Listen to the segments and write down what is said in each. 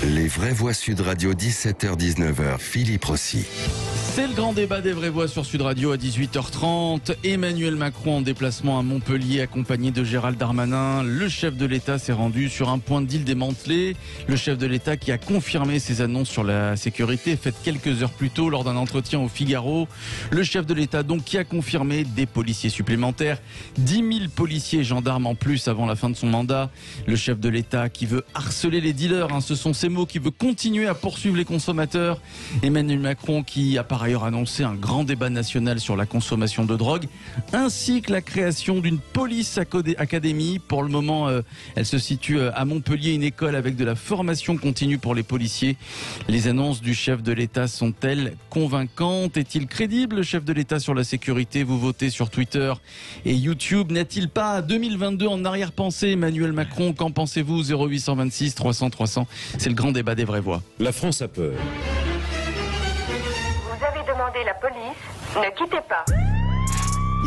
Les vraies voix Sud Radio, 17h-19h, Philippe Rossi. C'est le grand débat des vraies voix sur Sud Radio à 18h30. Emmanuel Macron en déplacement à Montpellier accompagné de Gérald Darmanin. Le chef de l'État s'est rendu sur un point de deal démantelé. Le chef de l'État qui a confirmé ses annonces sur la sécurité faites quelques heures plus tôt lors d'un entretien au Figaro. Le chef de l'État donc qui a confirmé des policiers supplémentaires, 10 000 policiers et gendarmes en plus avant la fin de son mandat. Le chef de l'État qui veut harceler les dealers, ce sont ces mots, qui veut continuer à poursuivre les consommateurs. Emmanuel Macron qui a par ailleurs annoncé un grand débat national sur la consommation de drogue, ainsi que la création d'une police académie. Pour le moment, elle se situe à Montpellier, une école avec de la formation continue pour les policiers. Les annonces du chef de l'État sont-elles convaincantes? Est-il crédible, le chef de l'État, sur la sécurité? Vous votez sur Twitter et YouTube. N'a-t-il pas 2022 en arrière-pensée, Emmanuel Macron? Qu'en pensez-vous? 0826 300 300. C'est le grand débat des vraies voix. La France a peur. Vous avez demandé la police, ne quittez pas.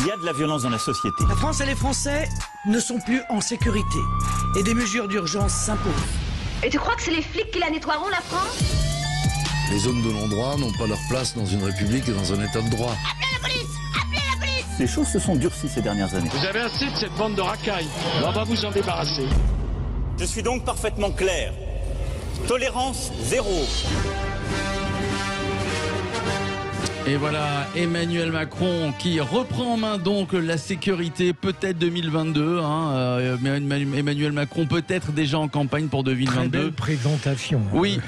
Il y a de la violence dans la société. La France et les Français ne sont plus en sécurité et des mesures d'urgence s'imposent. Et tu crois que c'est les flics qui la nettoieront, la France? Les hommes de non-droit n'ont pas leur place dans une république et dans un état de droit. Appelez la police! Appelez la police! Les choses se sont durcies ces dernières années. Vous avez assez de cette bande de racailles. On va vous en débarrasser. Je suis donc parfaitement clair. Tolérance zéro. Et voilà, Emmanuel Macron qui reprend en main donc la sécurité, peut-être 2022. Emmanuel Macron peut-être déjà en campagne pour 2022. Très belle présentation. Oui,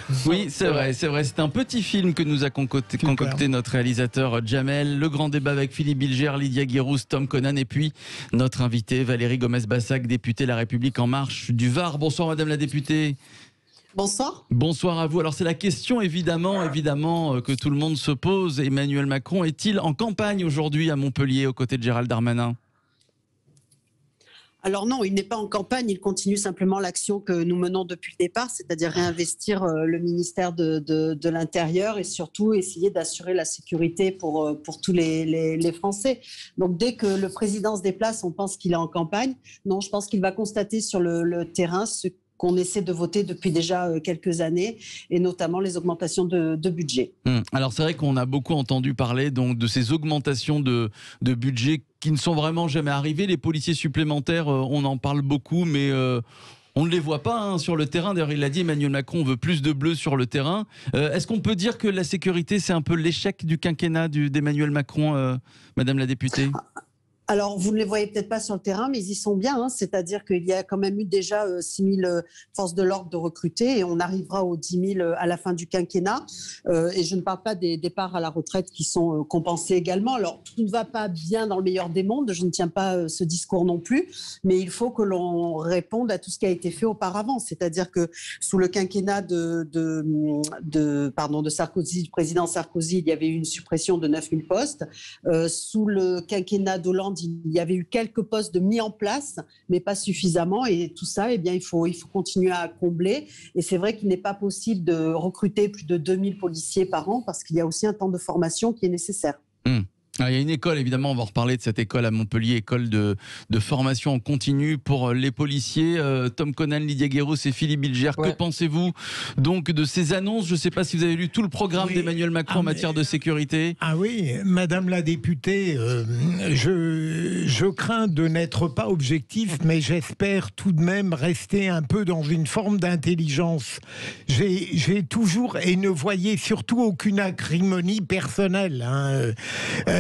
c'est vrai. C'est un petit film que nous a concocté notre réalisateur Jamel. Le grand débat avec Philippe Bilger, Lydia Guérouz, Tom Conan et puis notre invitée Valérie Gomez-Bassac, députée La République En Marche du Var. Bonsoir Madame la députée. Bonsoir. Bonsoir à vous. Alors c'est la question évidemment que tout le monde se pose. Emmanuel Macron est-il en campagne aujourd'hui à Montpellier aux côtés de Gérald Darmanin? Alors non, il n'est pas en campagne, il continue simplement l'action que nous menons depuis le départ, c'est-à-dire réinvestir le ministère de l'Intérieur et surtout essayer d'assurer la sécurité pour tous les Français. Donc dès que le président se déplace, on pense qu'il est en campagne. Non, je pense qu'il va constater sur le terrain ce qu'on essaie de voter depuis déjà quelques années, et notamment les augmentations de budget. Alors c'est vrai qu'on a beaucoup entendu parler donc de ces augmentations de budget qui ne sont vraiment jamais arrivées. Les policiers supplémentaires, on en parle beaucoup, mais on ne les voit pas sur le terrain. D'ailleurs, il l'a dit, Emmanuel Macron veut plus de bleus sur le terrain. Est-ce qu'on peut dire que la sécurité, c'est un peu l'échec du quinquennat d'Emmanuel Macron, Madame la députée? Alors, vous ne les voyez peut-être pas sur le terrain, mais ils y sont bien. C'est-à-dire qu'il y a quand même eu déjà 6 000 forces de l'ordre de recruter et on arrivera aux 10 000 à la fin du quinquennat. Et je ne parle pas des départs à la retraite qui sont compensés également. Alors, tout ne va pas bien dans le meilleur des mondes. Je ne tiens pas ce discours non plus. Mais il faut que l'on réponde à tout ce qui a été fait auparavant. C'est-à-dire que sous le quinquennat de Sarkozy, du président Sarkozy, il y avait eu une suppression de 9 000 postes. Sous le quinquennat d'Hollande, il y avait eu quelques postes de mis en place, mais pas suffisamment. Et tout ça, il faut continuer à combler. Et c'est vrai qu'il n'est pas possible de recruter plus de 2000 policiers par an parce qu'il y a aussi un temps de formation qui est nécessaire. Alors, il y a une école, évidemment, on va reparler de cette école à Montpellier, école de formation en continu pour les policiers. Tom Conan, Lydia Guérouz et Philippe Bilger, que pensez-vous donc de ces annonces? Je ne sais pas si vous avez lu tout le programme d'Emmanuel Macron en matière de sécurité. Ah oui, Madame la députée, je crains de n'être pas objectif, mais j'espère tout de même rester un peu dans une forme d'intelligence. J'ai toujours, et ne voyez surtout aucune acrimonie personnelle,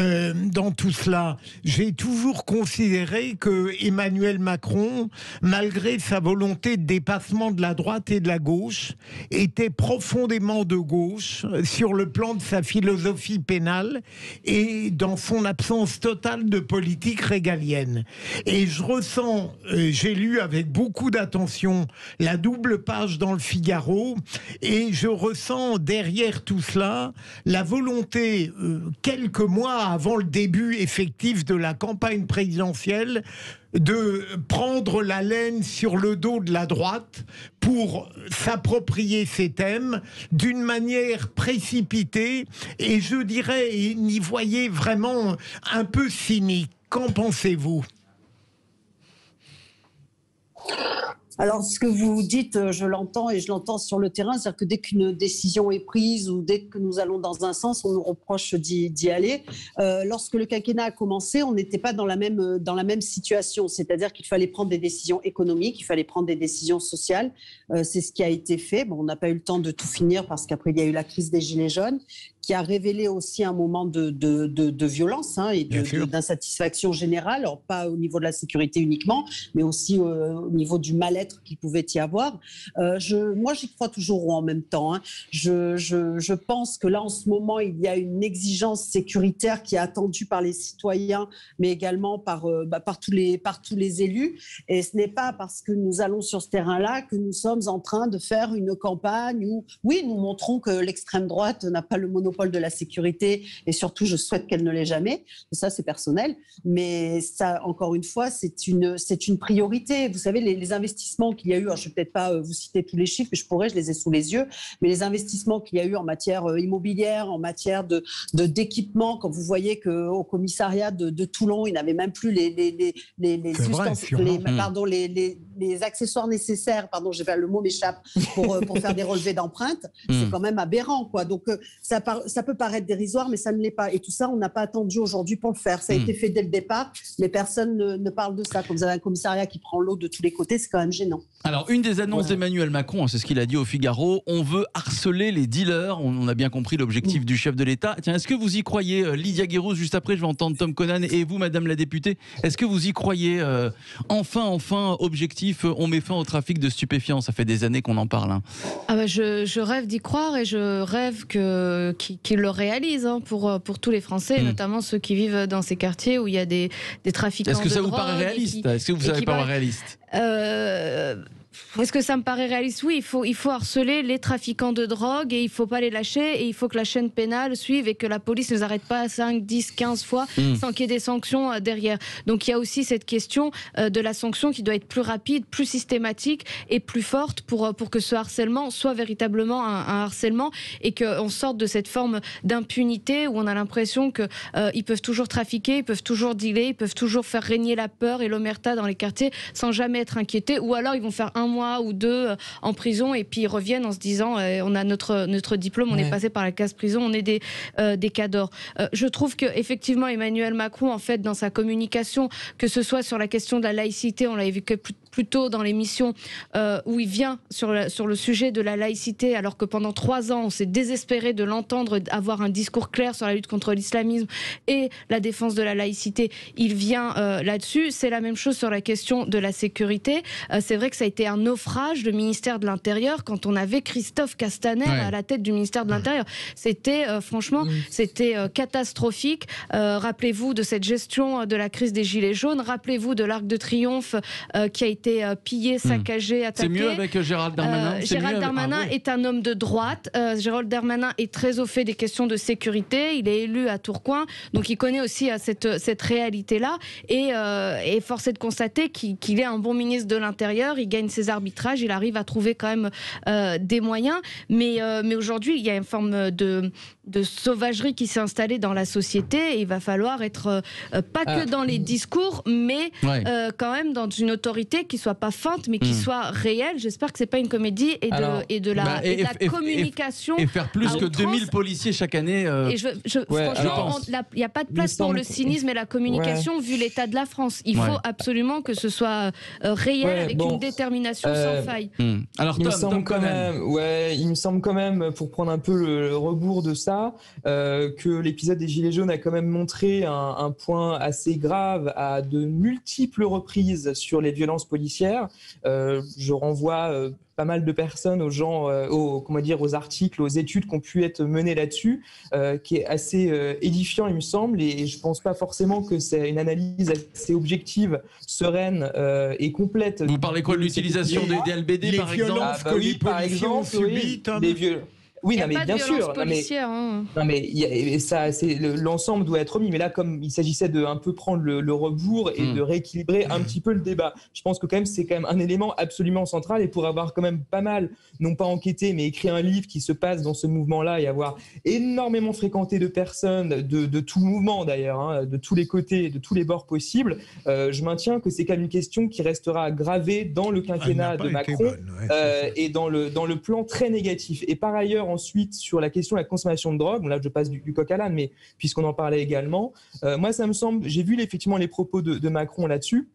dans tout cela. J'ai toujours considéré que Emmanuel Macron, malgré sa volonté de dépassement de la droite et de la gauche, était profondément de gauche sur le plan de sa philosophie pénale et dans son absence totale de politique régalienne. Et je ressens, j'ai lu avec beaucoup d'attention la double page dans le Figaro, et je ressens derrière tout cela la volonté, quelques mois avant le début effectif de la campagne présidentielle, de prendre la laine sur le dos de la droite pour s'approprier ces thèmes d'une manière précipitée et je dirais, n'y voyez vraiment un peu cynique. Qu'en pensez-vous ? Alors, ce que vous dites, je l'entends et je l'entends sur le terrain, c'est-à-dire que dès qu'une décision est prise ou dès que nous allons dans un sens, on nous reproche d'y aller. Lorsque le quinquennat a commencé, on n'était pas dans la même situation, c'est-à-dire qu'il fallait prendre des décisions économiques, il fallait prendre des décisions sociales. C'est ce qui a été fait. Bon, on n'a pas eu le temps de tout finir parce qu'après, il y a eu la crise des Gilets jaunes, qui a révélé aussi un moment de violence et d'insatisfaction générale, alors pas au niveau de la sécurité uniquement, mais aussi au niveau du mal-être qu'il pouvait y avoir. Moi, j'y crois toujours en même temps. Je pense que là, en ce moment, il y a une exigence sécuritaire qui est attendue par les citoyens, mais également par tous les élus. Et ce n'est pas parce que nous allons sur ce terrain-là que nous sommes en train de faire une campagne où, oui, nous montrons que l'extrême droite n'a pas le monopole de la sécurité, et surtout je souhaite qu'elle ne l'ait jamais, ça c'est personnel, mais ça encore une fois c'est une priorité. Vous savez, les investissements qu'il y a eu, alors je ne vais peut-être pas vous citer tous les chiffres, je les ai sous les yeux, mais les investissements qu'il y a eu en matière immobilière, en matière d'équipement, quand vous voyez qu'au commissariat de Toulon, ils n'avaient même plus les accessoires nécessaires, le mot m'échappe, pour faire des relevés d'empreintes, c'est quand même aberrant, quoi. Donc ça peut paraître dérisoire, mais ça ne l'est pas. Et tout ça, on n'a pas attendu aujourd'hui pour le faire. Ça a été fait dès le départ, mais personne ne parle de ça. Quand vous avez un commissariat qui prend l'eau de tous les côtés, c'est quand même gênant. Alors, une des annonces d'Emmanuel Macron, c'est ce qu'il a dit au Figaro, on veut harceler les dealers. On a bien compris l'objectif du chef de l'État. Tiens, est-ce que vous y croyez, Lydia Guérouz? Juste après, je vais entendre Tom Conan et vous, Madame la députée. Est-ce que vous y croyez? Enfin, objectif, on met fin au trafic de stupéfiants. Ça fait des années qu'on en parle. Je rêve d'y croire et je rêve qu'ils le réalisent pour tous les Français, notamment ceux qui vivent dans ces quartiers où il y a des trafiquants de drogue. Est-ce que ça vous paraît réaliste? Est-ce que vous savez pas réaliste? Est-ce que ça me paraît réaliste? Oui, il faut harceler les trafiquants de drogue et il ne faut pas les lâcher, et il faut que la chaîne pénale suive et que la police ne les arrête pas 5, 10, 15 fois sans qu'il y ait des sanctions derrière. Donc il y a aussi cette question de la sanction qui doit être plus rapide, plus systématique et plus forte pour que ce harcèlement soit véritablement un harcèlement, et qu'on sorte de cette forme d'impunité où on a l'impression qu'ils peuvent toujours trafiquer, ils peuvent toujours dealer, ils peuvent toujours faire régner la peur et l'omerta dans les quartiers sans jamais être inquiétés, ou alors ils vont faire 1 mois ou 2 en prison et puis ils reviennent en se disant on a notre diplôme, on est passé par la case prison, on est des cadors. Je trouve que effectivement Emmanuel Macron, en fait, dans sa communication, que ce soit sur la question de la laïcité, on l'avait vu que plus tôt dans l'émission, où il vient sur le sujet de la laïcité, alors que pendant 3 ans on s'est désespéré de l'entendre avoir un discours clair sur la lutte contre l'islamisme et la défense de la laïcité. Il vient là-dessus. C'est la même chose sur la question de la sécurité. C'est vrai que ça a été un naufrage, le ministère de l'Intérieur, quand on avait Christophe Castaner à la tête du ministère de l'Intérieur. C'était franchement, c'était catastrophique. Rappelez-vous de cette gestion de la crise des Gilets jaunes. Rappelez-vous de l'Arc de Triomphe qui a été pillé, saccagé, attaqué. C'est mieux avec Gérald Darmanin. Gérald Darmanin est un homme de droite. Gérald Darmanin est très au fait des questions de sécurité. Il est élu à Tourcoing, donc il connaît aussi cette réalité-là. Et force est de constater qu'il est un bon ministre de l'Intérieur. Il gagne ses arbitrages, il arrive à trouver quand même des moyens. Mais aujourd'hui, il y a une forme de sauvagerie qui s'est installée dans la société. Et il va falloir être pas que dans les discours, mais quand même dans une autorité qui soit pas feinte, mais qui soit réelle. J'espère que c'est pas une comédie et de la communication. Et faire plus que 2000 policiers chaque année. Franchement, il n'y a pas de place pour le cynisme et la communication vu l'état de la France. Il faut absolument que ce soit réel, avec une détermination sans faille. Alors, il me semble quand même, pour prendre un peu le rebours de ça, que l'épisode des Gilets jaunes a quand même montré un point assez grave à de multiples reprises sur les violences policières. Je renvoie pas mal de personnes aux articles, aux études qui ont pu être menées là-dessus, qui est assez édifiant, il me semble, et je pense pas forcément que c'est une analyse assez objective, sereine et complète. Vous parlez quoi de l'utilisation des LBD, par exemple? Les violences que les policiers ont subies, Tom? Oui, Il n'y a non, mais pas bien de violence sûr. policière. Non, mais l'ensemble doit être remis. Mais là, comme il s'agissait de un peu prendre le rebours et de rééquilibrer un petit peu le débat, je pense que c'est quand même un élément absolument central. Et pour avoir quand même pas mal, non pas enquêté, mais écrit un livre qui se passe dans ce mouvement-là et avoir énormément fréquenté de personnes, de tout mouvement d'ailleurs, hein, de tous les côtés, de tous les bords possibles, je maintiens que c'est quand même une question qui restera gravée dans le quinquennat de Macron et dans le plan très négatif. Et par ailleurs, ensuite, sur la question de la consommation de drogue, là je passe du coq à l'âne, mais puisqu'on en parlait également, moi ça me semble, j'ai vu effectivement les propos de Macron là-dessus,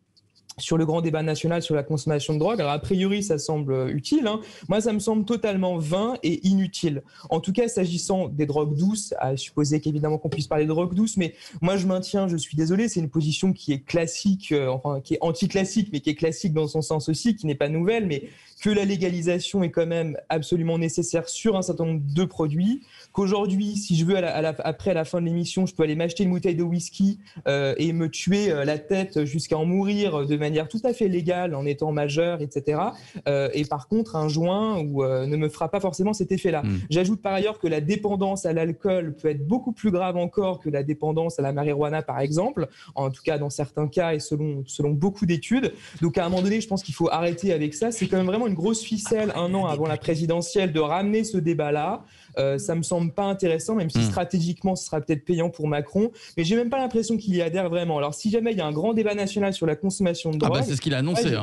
sur le grand débat national sur la consommation de drogue. Alors a priori ça semble utile, hein. Moi ça me semble totalement vain et inutile. En tout cas s'agissant des drogues douces, à supposer qu'évidemment qu'on puisse parler de drogues douces, mais moi je maintiens, je suis désolé, c'est une position qui est classique, enfin qui est anti-classique, mais qui est classique dans son sens aussi, qui n'est pas nouvelle, mais que la légalisation est quand même absolument nécessaire sur un certain nombre de produits, qu'aujourd'hui, si je veux, après à la fin de l'émission, je peux aller m'acheter une bouteille de whisky et me tuer la tête jusqu'à en mourir de manière tout à fait légale en étant majeur, etc. Et par contre, un joint ne me fera pas forcément cet effet-là. J'ajoute par ailleurs que la dépendance à l'alcool peut être beaucoup plus grave encore que la dépendance à la marijuana, par exemple, en tout cas dans certains cas et selon beaucoup d'études. Donc à un moment donné, je pense qu'il faut arrêter avec ça. C'est quand même vraiment une grosse ficelle un an avant la présidentielle de ramener ce débat-là. Ça me semble pas intéressant, même si stratégiquement ce sera peut-être payant pour Macron, mais j'ai même pas l'impression qu'il y adhère vraiment. Alors si jamais il y a un grand débat national sur la consommation de drogue, c'est ce qu'il a annoncé.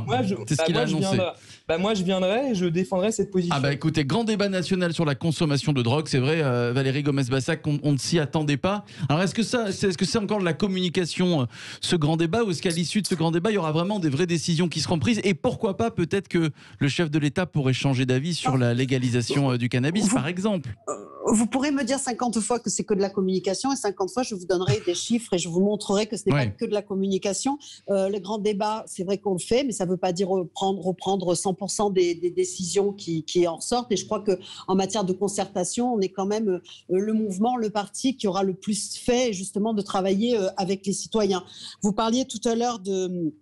Moi je viendrai et je défendrai cette position. Écoutez, grand débat national sur la consommation de drogue, c'est vrai, Valérie Gomez-Bassac, on ne s'y attendait pas. Alors est-ce que c'est encore de la communication, ce grand débat, ou est-ce qu'à l'issue de ce grand débat, il y aura vraiment des vraies décisions qui seront prises, et pourquoi pas peut-être que le chef de l'État pourrait changer d'avis sur la légalisation du cannabis, par exemple? Vous pourrez me dire 50 fois que c'est que de la communication, et 50 fois je vous donnerai des chiffres et je vous montrerai que ce n'est pas que de la communication. Le grand débat, c'est vrai qu'on le fait, mais ça ne veut pas dire reprendre 100% des décisions qui en sortent. Et je crois qu'en matière de concertation, on est quand même le mouvement, le parti qui aura le plus fait justement de travailler avec les citoyens. Vous parliez tout à l'heure de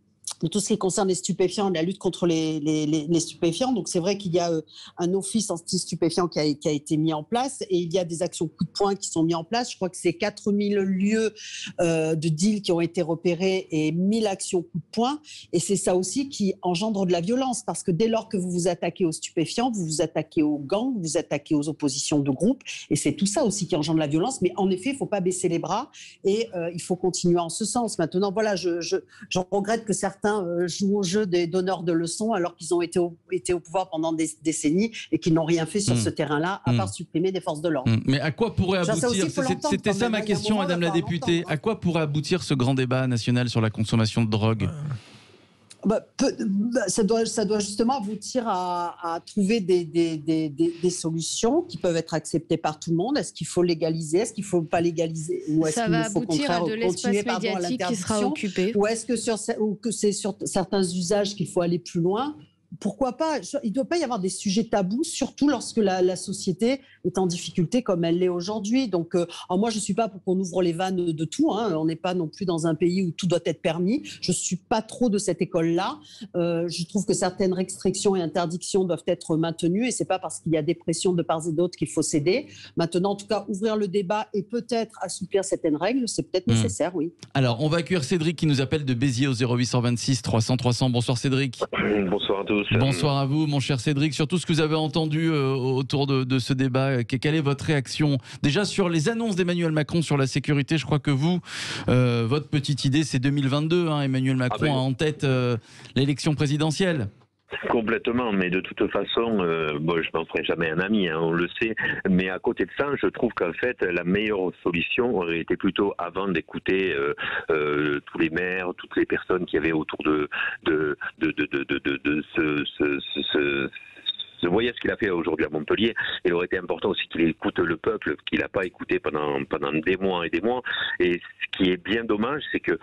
tout ce qui concerne les stupéfiants, la lutte contre les stupéfiants. Donc c'est vrai qu'il y a un office anti-stupéfiants qui a été mis en place, et il y a des actions coup de poing qui sont mises en place. Je crois que c'est 4000 lieux de deal qui ont été repérés et 1000 actions coup de poing. Et c'est ça aussi qui engendre de la violence, parce que dès lors que vous vous attaquez aux stupéfiants, vous vous attaquez aux gangs, vous vous attaquez aux oppositions de groupes, et c'est tout ça aussi qui engendre de la violence. Mais en effet, il ne faut pas baisser les bras, et il faut continuer en ce sens. Maintenant, voilà, j'en regrette que certains jouent au jeu des donneurs de leçons alors qu'ils ont été au pouvoir pendant des décennies et qu'ils n'ont rien fait sur ce terrain-là, à part supprimer des forces de l'ordre. Mais à quoi pourrait aboutir, c'était ça ma question, Madame la députée, à quoi pourrait aboutir ce grand débat national sur la consommation de drogue? Ça doit justement aboutir à trouver des solutions qui peuvent être acceptées par tout le monde. Est-ce qu'il faut légaliser? Est-ce qu'il ne faut pas légaliser? Ou est-ce qu'il faut aboutir à de l'espace médiatique qui sera occupé? Ou est-ce que c'est sur certains usages qu'il faut aller plus loin? Pourquoi pas? Il ne doit pas y avoir des sujets tabous, surtout lorsque la société est en difficulté comme elle l'est aujourd'hui. Donc, moi, je ne suis pas pour qu'on ouvre les vannes de tout, hein. On n'est pas non plus dans un pays où tout doit être permis. Je ne suis pas trop de cette école-là. Je trouve que certaines restrictions et interdictions doivent être maintenues, et ce n'est pas parce qu'il y a des pressions de part et d'autre qu'il faut céder. Maintenant, en tout cas, ouvrir le débat et peut-être assouplir certaines règles, c'est peut-être nécessaire, oui. Alors, on va accueillir Cédric qui nous appelle de Béziers au 0826 300 300. Bonsoir Cédric. Bonsoir à tous. Bonsoir à vous, mon cher Cédric. Sur tout ce que vous avez entendu autour de ce débat, quelle est votre réaction déjà sur les annonces d'Emmanuel Macron sur la sécurité? Je crois que vous, votre petite idée, c'est 2022. Hein, Emmanuel Macron a en tête l'élection présidentielle. Complètement, mais de toute façon, je n'en ferai jamais un ami, hein, on le sait. Mais à côté de ça, je trouve qu'en fait, la meilleure solution aurait été plutôt avant d'écouter tous les maires, toutes les personnes qui avaient autour de ce voyage qu'il a fait aujourd'hui à Montpellier. Il aurait été important aussi qu'il écoute le peuple, qu'il n'a pas écouté pendant des mois et des mois. Et ce qui est bien dommage, c'est que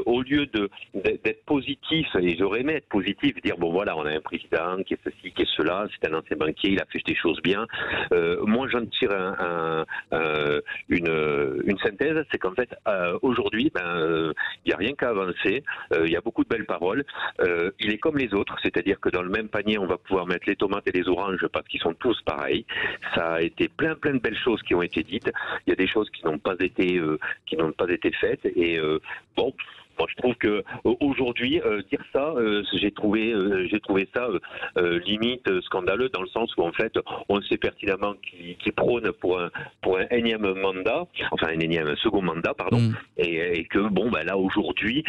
au lieu d'être positif, et j'aurais aimé être positif, dire bon voilà, on a un président qui est ceci, qui est cela, c'est un ancien banquier, il a fait des choses bien. Moi, j'en tire une synthèse, c'est qu'en fait aujourd'hui, il n'y a rien qu'à avancer. Il y a beaucoup de belles paroles. Il est comme les autres, c'est-à-dire que dans le même panier, on va pouvoir mettre les tomates et les oranges parce qu'ils sont tous pareils. Ça a été plein de belles choses qui ont été dites. Il y a des choses qui n'ont pas été faites. Et bon. Moi, je trouve que aujourd'hui dire ça, j'ai trouvé ça limite scandaleux dans le sens où en fait on sait pertinemment qu'il prône pour un énième mandat, enfin un second mandat, pardon, et que bon là aujourd'hui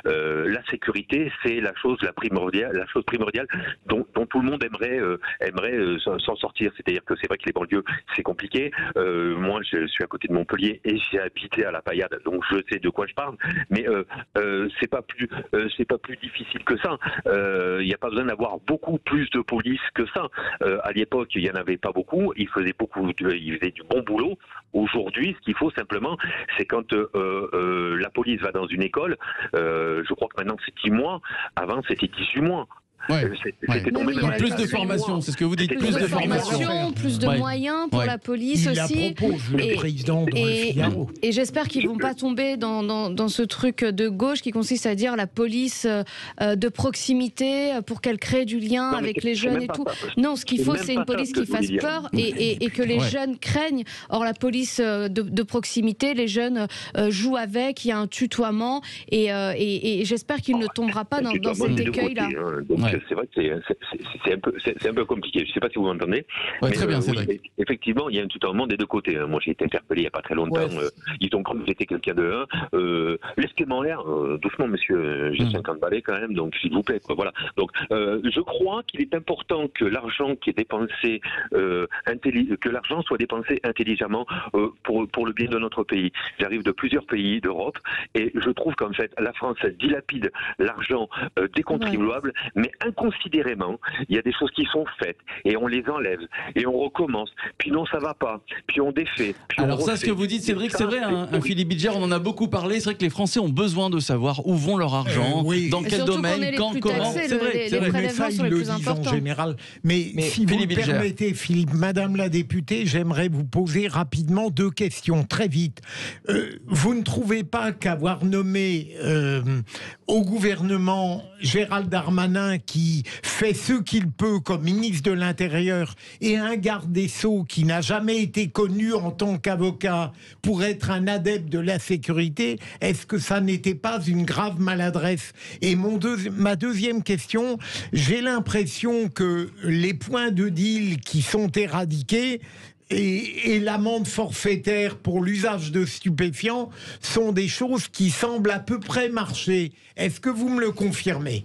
la sécurité c'est la chose primordiale dont tout le monde aimerait s'en sortir. C'est-à-dire que c'est vrai que les banlieues c'est compliqué. Moi je suis à côté de Montpellier et j'ai habité à la Paillade, donc je sais de quoi je parle, mais c'est pas plus difficile que ça. Il n'y a pas besoin d'avoir beaucoup plus de police que ça. À l'époque, il y en avait pas beaucoup. Ils faisaient du bon boulot. Aujourd'hui, ce qu'il faut simplement, c'est quand la police va dans une école. Je crois que maintenant c'est 10 mois. Avant, c'était 18 mois. Plus de formation, c'est ce que vous dites. Plus de formation, plus de moyens pour la police aussi. Le président dans le Figaro. Et j'espère qu'ils vont pas tomber dans ce truc de gauche qui consiste à dire la police de proximité pour qu'elle crée du lien avec les jeunes et tout. Non, ce qu'il faut, c'est une police qui fasse peur et que les jeunes craignent. Or, la police de proximité, les jeunes jouent avec, il y a un tutoiement et j'espère qu'il ne tombera pas dans cet écueil-là. C'est vrai que c'est un peu compliqué. Je ne sais pas si vous m'entendez. Ouais, très bien, c'est vrai. Effectivement, il y a un tutoiement des deux côtés. Moi, j'ai été interpellé il n'y a pas très longtemps. Ils ont cru que j'étais quelqu'un de 1. Laissez-moi en l'air, doucement, monsieur. J'ai 50 balais quand même, donc s'il vous plaît. Quoi. Voilà. Donc, je crois qu'il est important que l'argent qui est dépensé, que l'argent soit dépensé intelligemment pour le bien de notre pays. J'arrive de plusieurs pays d'Europe et je trouve qu'en fait, la France dilapide l'argent des contribuables, mais inconsidérément, il y a des choses qui sont faites et on les enlève et on recommence. Puis non, ça va pas. Puis on défait. Puis alors ça, ce que vous dites, Cédric, c'est vrai. Philippe Bilger, on en a beaucoup parlé. C'est vrai que les Français ont besoin de savoir où vont leur argent, dans quel domaine, quand, comment. C'est vrai. Mais ça, ils le disent en général. Mais si vous le permettez, Philippe, Madame la députée, j'aimerais vous poser rapidement 2 questions, très vite. Vous ne trouvez pas qu'avoir nommé au gouvernement Gérald Darmanin qui fait ce qu'il peut comme ministre de l'Intérieur et un garde des Sceaux qui n'a jamais été connu en tant qu'avocat pour être un adepte de la sécurité, est-ce que ça n'était pas une grave maladresse? Et ma deuxième question, j'ai l'impression que les points de deal qui sont éradiqués et l'amende forfaitaire pour l'usage de stupéfiants sont des choses qui semblent à peu près marcher. Est-ce que vous me le confirmez?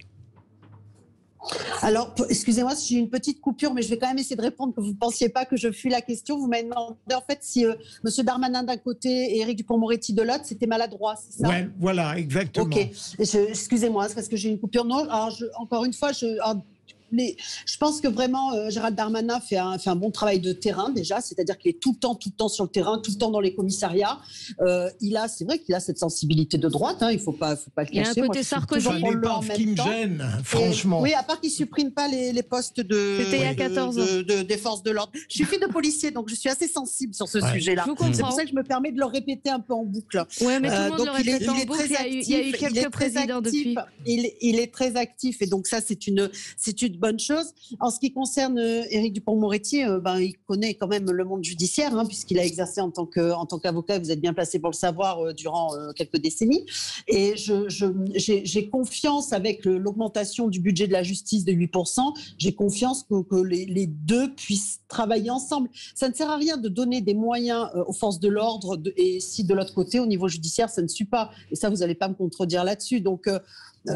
Alors, excusez-moi si j'ai une petite coupure, mais je vais quand même essayer de répondre, que vous ne pensiez pas que je fuis la question. Vous m'avez demandé en fait si M. Darmanin d'un côté et Éric Dupond-Moretti de l'autre, c'était maladroit, c'est ça? Ouais, voilà, exactement. Ok, excusez-moi, c'est parce que j'ai une coupure. Non, alors encore une fois, je pense que vraiment Gérald Darmanin fait un bon travail de terrain déjà, c'est-à-dire qu'il est tout le temps sur le terrain, tout le temps dans les commissariats. C'est vrai qu'il a cette sensibilité de droite, il faut pas le cacher. Il a un côté Sarkozy. Ça n'est pas ce qui me gêne, franchement. Oui, à part qu'il supprime pas les postes C'était il y a 14 ans. Des forces de l'ordre. Je suis fille de policier, donc je suis assez sensible sur ce sujet-là. C'est pour ça que je me permets de le répéter un peu en boucle. Oui, mais tout le monde le répète en boucle. Il y a eu quelques présidents depuis. Il est très actif et donc ça, c'est une bonne chose. En ce qui concerne Éric Dupond-Moretti, il connaît quand même le monde judiciaire, puisqu'il a exercé en tant qu'avocat, vous êtes bien placé pour le savoir, durant quelques décennies. Et j'ai confiance avec l'augmentation du budget de la justice de 8%, j'ai confiance que les deux puissent travailler ensemble. Ça ne sert à rien de donner des moyens aux forces de l'ordre et si de l'autre côté, au niveau judiciaire, ça ne suit pas. Et ça, vous n'allez pas me contredire là-dessus. Donc,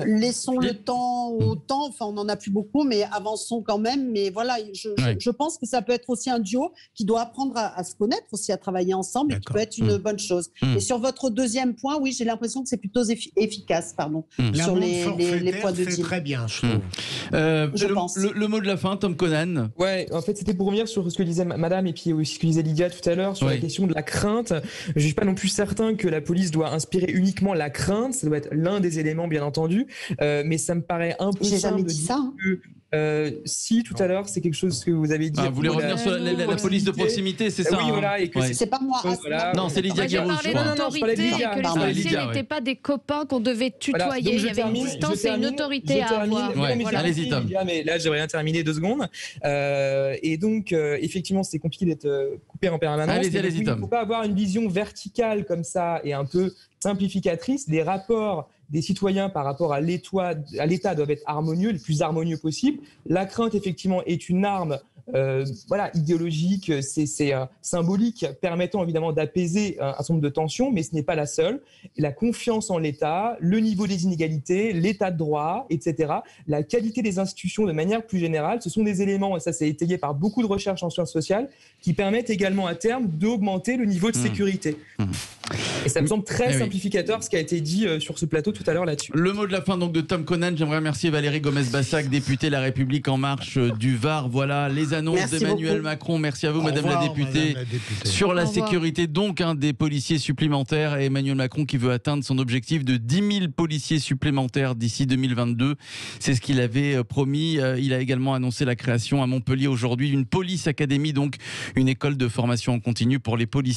laissons le temps au temps, enfin on n'en a plus beaucoup, mais avançons quand même. Mais voilà, je pense que ça peut être aussi un duo qui doit apprendre à se connaître, aussi à travailler ensemble, et qui peut être une bonne chose. Et sur votre deuxième point, oui, j'ai l'impression que c'est plutôt efficace, sur les points de deal. C'est très bien, je trouve. Je pense. Le mot de la fin, Tom Conan. Ouais, en fait, c'était pour revenir sur ce que disait Madame et puis aussi ce que disait Lydia tout à l'heure sur la question de la crainte. Je suis pas non plus certain que la police doit inspirer uniquement la crainte. Ça doit être l'un des éléments, bien entendu. Mais ça me paraît impossible. J'ai jamais dit ça. Si, tout à l'heure, c'est quelque chose que vous avez dit. Vous voulez revenir sur la police de proximité, c'est ça? Oui, voilà. Et que c'est pas moi. Voilà. Non, c'est Lydia Guéroux. J'ai parlé d'autorité et que les policiers n'étaient pas des copains qu'on devait tutoyer. Il y avait une distance et une autorité à avoir. Allez-y, Tom. Mais là, j'ai rien terminé 2 secondes. Et donc, effectivement, c'est compliqué d'être coupé en permanence. Allez-y, Tom. Il ne faut pas avoir une vision verticale comme ça et un peu simplificatrice. Les rapports des citoyens par rapport à l'État doivent être harmonieux, le plus harmonieux possible. La crainte, effectivement, est une arme idéologique, c'est symbolique, permettant évidemment d'apaiser un certain nombre de tensions, mais ce n'est pas la seule. La confiance en l'État, le niveau des inégalités, l'état de droit, etc., la qualité des institutions de manière plus générale, ce sont des éléments, et ça c'est étayé par beaucoup de recherches en sciences sociales, qui permettent également à terme d'augmenter le niveau de sécurité. Et ça me semble très simplificateur ce qui a été dit sur ce plateau tout à l'heure là-dessus. Le mot de la fin donc de Tom Conan. J'aimerais remercier Valérie Gomez-Bassac, députée La République En Marche du Var. Voilà les annonces d'Emmanuel Macron. Merci à vous, Madame la députée. Sur la sécurité donc des policiers supplémentaires, et Emmanuel Macron qui veut atteindre son objectif de 10 000 policiers supplémentaires d'ici 2022. C'est ce qu'il avait promis. Il a également annoncé la création à Montpellier aujourd'hui d'une police académie, donc une école de formation en continu pour les policiers.